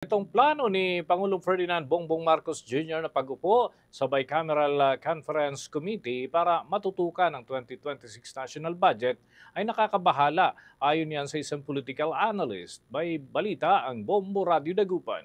Itong plano ni Pangulong Ferdinand Bongbong Marcos Jr. na pag-upo sa Bicameral Conference Committee para matutukan ang 2026 national budget ay nakakabahala ayon yan sa isang political analyst. May balita ang Bombo Radio Dagupan.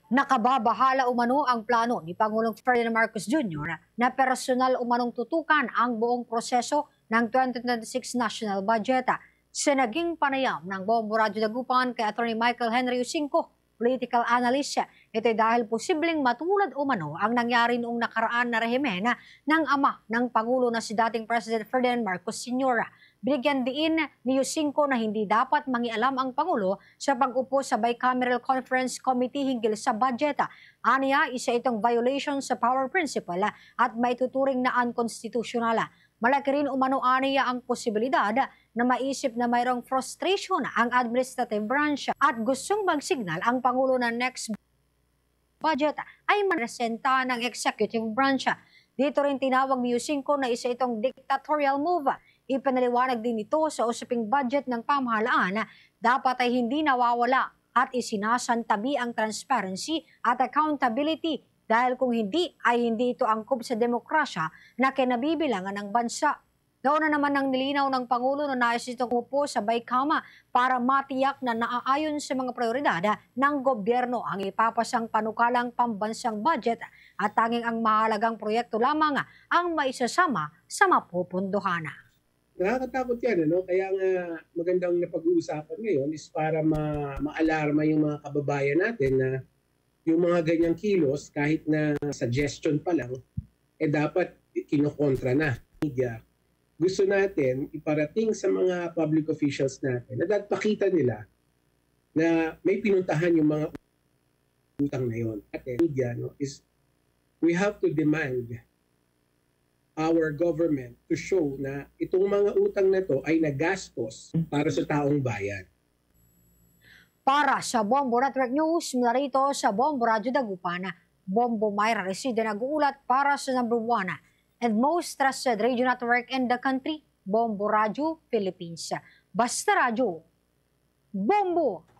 Nakababahala umano ang plano ni Pangulong Ferdinand Marcos Jr. na personal umanong tutukan ang buong proseso ng 2026 national budget. Sa naging panayam ng Bombo Radio Dagupan kay Atty. Michael Henry Ucingco, political analyst, ito dahil posibleng matulad umano ang nangyari noong nakaraan na rehimen ng ama ng Pangulo na si dating President Ferdinand Marcos Sr. Binigyan diin ni Ucingco na hindi dapat mangialam ang Pangulo sa pag-upo sa Bicameral Conference Committee hinggil sa budget. Aniya, isa itong violation sa power principle at maituturing na unconstitutional. Malaki rin umano aniya ang posibilidad na maisip na mayroong frustration ang administrative branch at gustong mag-signal ang Pangulo na next budget ay maresenta ng executive branch. Dito rin tinawag ni Ucingco na isa itong dictatorial move. Ipinaliwanag din ito sa usaping budget ng pamahalaan na dapat ay hindi nawawala at isinasantabi ang transparency at accountability dahil kung hindi ay hindi ito angkop sa demokrasya na kinabibilangan ng bansa. Nauna naman ng nilinaw ng Pangulo na nais itong upo sa Bicama para matiyak na naaayon sa mga prioridad ng gobyerno ang ipapasang panukalang pambansang budget at tanging ang mahalagang proyekto lamang ang maisasama sa mapupunduhan. Nakakatakot yan, ano? Kaya nga magandang napag-uusapan ngayon is para ma-alarma yung mga kababayan natin na yung mga ganyang kilos, kahit na suggestion pa lang, dapat kinokontra na. Media. Gusto natin iparating sa mga public officials natin na dapat pakita nila na may pinuntahan yung mga utang na yun. At media, no, is we have to demand our government to show na itong mga utang na to ay nagastos para sa taong bayan. Para sa Bombo Network News, mula rito sa Bombo Radio Dagupan, Bombo Mayra Reside nag-uulat para sa number 1 and most trusted radio network in the country, Bombo Radio Philippines. Basta Radio, Bombo!